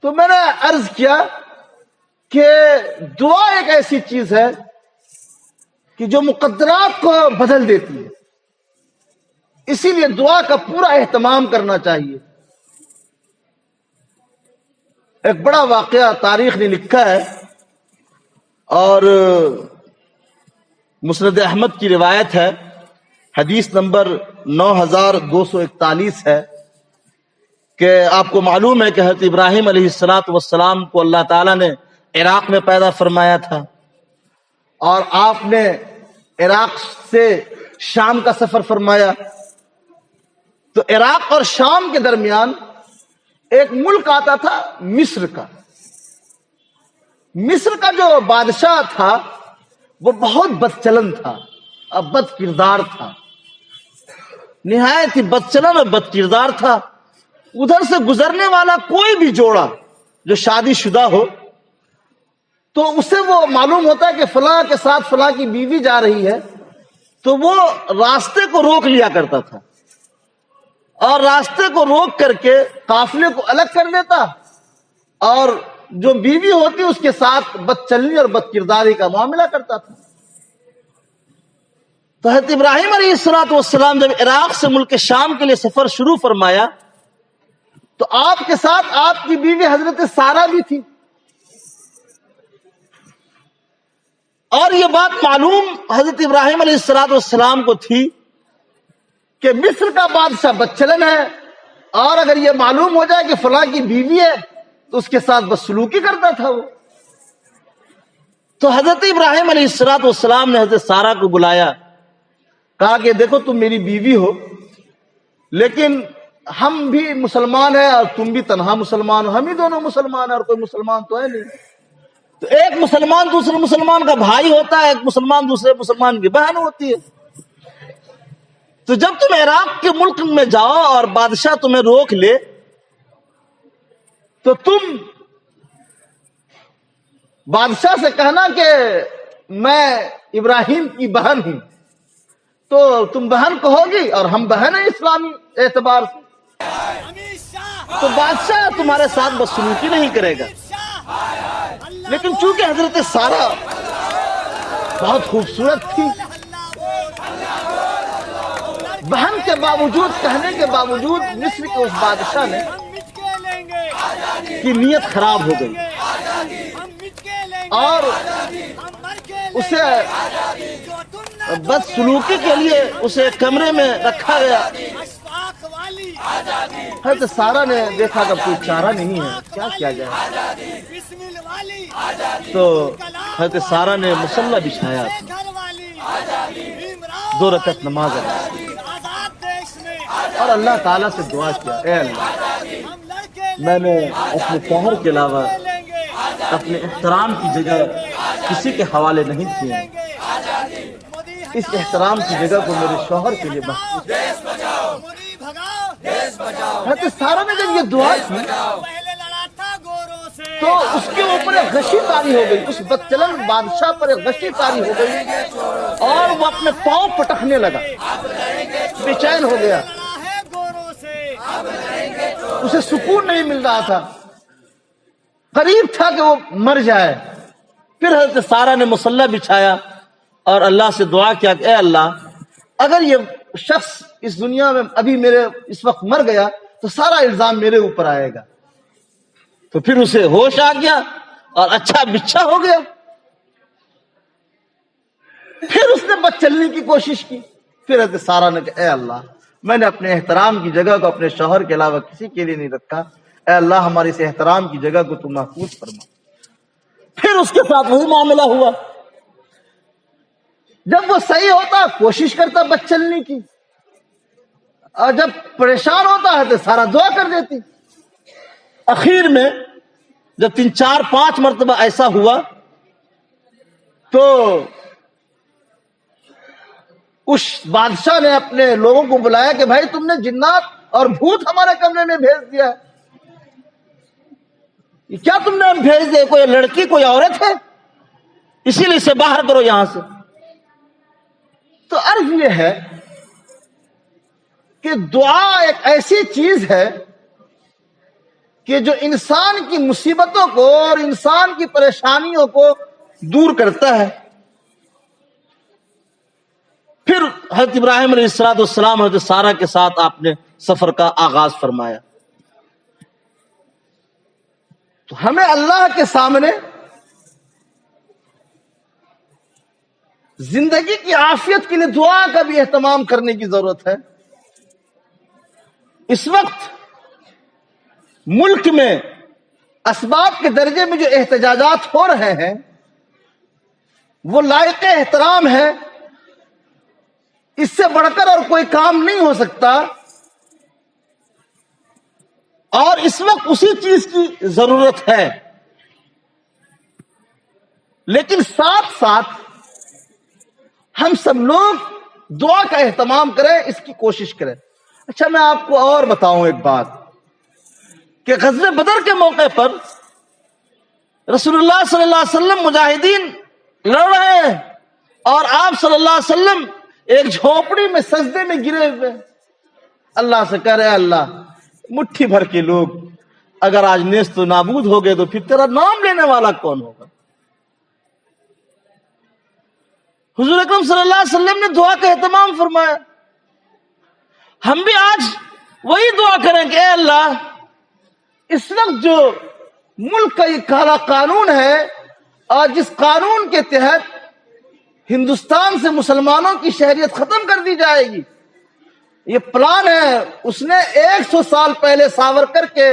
تو میں نے عرض کیا کہ دعا ایک ایسی چیز ہے کہ جو مقدرات کو بدل دیتی ہے، اسی لیے دعا کا پورا اہتمام کرنا چاہیے۔ ایک بڑا واقعہ تاریخ نے لکھا ہے اور مسند احمد کی روایت ہے، حدیث نمبر 9241 ہے کہ آپ کو معلوم ہے کہ حضرت ابراہیم علیہ السلام کو اللہ تعالیٰ نے عراق میں پیدا فرمایا تھا، اور آپ نے عراق سے شام کا سفر فرمایا۔ تو عراق اور شام کے درمیان ایک ملک آتا تھا مصر کا۔ مصر کا جو بادشاہ تھا وہ بہت بد چلن تھا اور بد کردار تھا، نہایت ہی بد چلن اور بد کردار تھا۔ ادھر سے گزرنے والا کوئی بھی جوڑا جو شادی شدہ ہو تو اسے وہ معلوم ہوتا ہے کہ فلاں کے ساتھ فلاں کی بیوی جا رہی ہے، تو وہ راستے کو روک لیا کرتا تھا اور راستے کو روک کر کے قافلے کو الگ کر دیتا اور جو بیوی ہوتی اس کے ساتھ بد چلنی اور بد کرداری کا معاملہ کرتا تھا۔ تو حضرت ابراہیم علیہ السلام جب عراق سے ملک شام کے لیے سفر شروع فرمایا تو آپ کے ساتھ آپ کی بیوی حضرت سارہ بھی تھی، اور یہ بات معلوم حضرت ابراہیم علیہ السلام کو تھی کہ مصر کا بادشاہ بد چلن ہے، اور اگر یہ معلوم ہو جائے کہ فلاں کی بیوی ہے تو اس کے ساتھ بدسلوکی کرتا تھا وہ۔ تو حضرت ابراہیم علیہ السلام نے حضرت سارہ کو بلایا، کہا کہ دیکھو تم میری بیوی ہو، لیکن ہم بھی مسلمان ہیں اور تم بھی تنہا مسلمان ہو، ہم ہی دونوں مسلمان ہیں اور کوئی مسلمان تو ہے نہیں۔ تو ایک مسلمان دوسرے مسلمان کا بھائی ہوتا ہے، ایک مسلمان دوسرے مسلمان کی بہن ہوتی ہے۔ تو جب تم عراق کے ملک میں جاؤ اور بادشاہ تمہیں روک لے تو تم بادشاہ سے کہنا کہ میں ابراہیم کی بہن ہوں، تو تم بہن کہو گی اور ہم بہن ہیں اسلامی اعتبار سے، تو بادشاہ تمہارے ساتھ بدسلوکی نہیں کرے گا۔ لیکن چونکہ حضرت سارہ بہت خوبصورت تھی، بہن کے باوجود، کہنے کے باوجود مصر کے اس بادشاہ نے کی نیت خراب ہو گئی اور اسے بدسلوکی کے لیے اسے کمرے میں رکھا گیا۔ حضرت سارہ نے دیکھا کہ کوئی چارہ نہیں ہے، کیا کیا جائے؟ تو حضرت سارہ نے مصلی بچھایا، 2 رکعت نماز ادا اور اللہ تعالیٰ سے دعا کیا، اے اللہ میں نے اپنے شوہر کے علاوہ اپنے احترام کی جگہ کسی کے حوالے نہیں کیے، اس احترام کی جگہ کو میرے شوہر کے لیے محفوظ۔ حضرت سارہ نے جب یہ دعا کی تو اس کے اوپر ایک غشی طاری ہو گئی، اس بدچلن بادشاہ پر ایک غشی طاری ہو گئی اور وہ اپنے پاؤں پٹکنے لگا، بے چین ہو گیا، اسے سکون نہیں مل رہا تھا، قریب تھا کہ وہ مر جائے۔ پھر حضرت سارہ نے مصلی بچھایا اور اللہ سے دعا کیا کہ اے اللہ اگر یہ شخص اس دنیا میں ابھی میرے اس وقت مر گیا تو سارا الزام میرے اوپر آئے گا۔ تو پھر اسے ہوش آ گیا اور اچھا بچھا ہو گیا۔ پھر اس نے بد چلنے کی کوشش کی، پھر حضرت سارہ نے کہا اے اللہ میں نے اپنے احترام کی جگہ کو اپنے شوہر کے علاوہ کسی کے لیے نہیں رکھا، اے اللہ ہماری اس احترام کی جگہ کو تو محفوظ فرما۔ پھر اس کے ساتھ وہی معاملہ ہوا، جب وہ صحیح ہوتا کوشش کرتا بد چلنے کی، اور جب پریشان ہوتا ہے تو سارا دعا کر دیتی۔ اخیر میں جب 3 4 5 مرتبہ ایسا ہوا تو اس بادشاہ نے اپنے لوگوں کو بلایا کہ بھائی تم نے جنات اور بھوت ہمارے کمرے میں بھیج دیا ہے، کیا تم نے بھیج دیا؟ کوئی لڑکی کوئی عورت ہے؟ اسی لیے اسے باہر کرو یہاں سے۔ تو عرض یہ ہے کہ دعا ایک ایسی چیز ہے کہ جو انسان کی مصیبتوں کو اور انسان کی پریشانیوں کو دور کرتا ہے۔ پھر حضرت ابراہیم علیہ السلام حضرت سارہ کے ساتھ آپ نے سفر کا آغاز فرمایا۔ تو ہمیں اللہ کے سامنے زندگی کی عافیت کے لیے دعا کا بھی اہتمام کرنے کی ضرورت ہے۔ اس وقت ملک میں اسباب کے درجے میں جو احتجاجات ہو رہے ہیں وہ لائق احترام ہے، اس سے بڑھ کر اور کوئی کام نہیں ہو سکتا، اور اس وقت اسی چیز کی ضرورت ہے، لیکن ساتھ ساتھ ہم سب لوگ دعا کا اہتمام کریں، اس کی کوشش کریں۔ اچھا، میں آپ کو اور بتاؤں ایک بات کہ غزوہ بدر کے موقع پر رسول اللہ صلی اللہ علیہ وسلم مجاہدین لڑ رہے ہیں اور آپ صلی اللہ علیہ وسلم ایک جھونپڑی میں سجدے میں گرے ہوئے، اللہ سے کہہ رہے ہیں اللہ مٹھی بھر کے لوگ اگر آج نیست و نابود ہو گئے تو پھر تیرا نام لینے والا کون ہوگا؟ حضور اکرم صلی اللہ علیہ وسلم نے دعا کا اہتمام فرمایا۔ ہم بھی آج وہی دعا کریں کہ اے اللہ، اس وقت جو ملک کا یہ کالا قانون ہے اور جس قانون کے تحت ہندوستان سے مسلمانوں کی شہریت ختم کر دی جائے گی، یہ پلان ہے، اس نے 100 سال پہلے ساورکر کے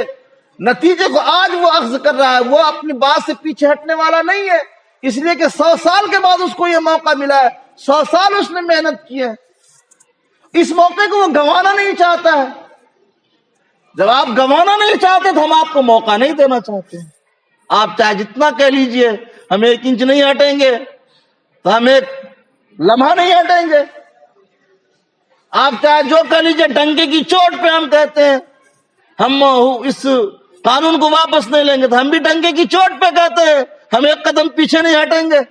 نتیجے کو آج وہ اخذ کر رہا ہے۔ وہ اپنی بات سے پیچھے ہٹنے والا نہیں ہے، اس لیے کہ 100 سال کے بعد اس کو یہ موقع ملا ہے، 100 سال اس نے محنت کی ہے، اس موقع کو وہ گنوانا نہیں چاہتا ہے۔ جب آپ گنوانا نہیں چاہتے تو ہم آپ کو موقع نہیں دینا چاہتے۔ آپ چاہے جتنا کہہ لیجئے ہم 1 انچ نہیں ہٹیں گے تو ہم 1 لمحہ نہیں ہٹیں گے، آپ چاہے جو کہہ لیجئے ڈنکے کی چوٹ پہ ہم کہتے ہیں ہم اس قانون کو واپس نہیں لیں گے، تو ہم بھی ڈنکے کی چوٹ پہ کہتے ہیں ہم 1 قدم پیچھے نہیں ہٹیں گے۔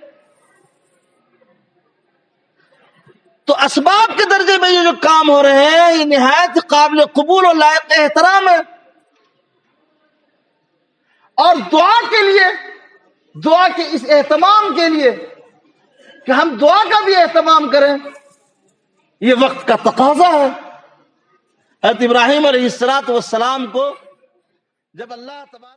تو اسباب کے درجے میں یہ جو کام ہو رہے ہیں یہ نہایت قابل قبول اور لائق احترام ہے، اور دعا کے لیے، دعا کے اس اہتمام کے لیے کہ ہم دعا کا بھی اہتمام کریں، یہ وقت کا تقاضا ہے۔ حضرت ابراہیم علیہ السلام کو جب اللہ تبارک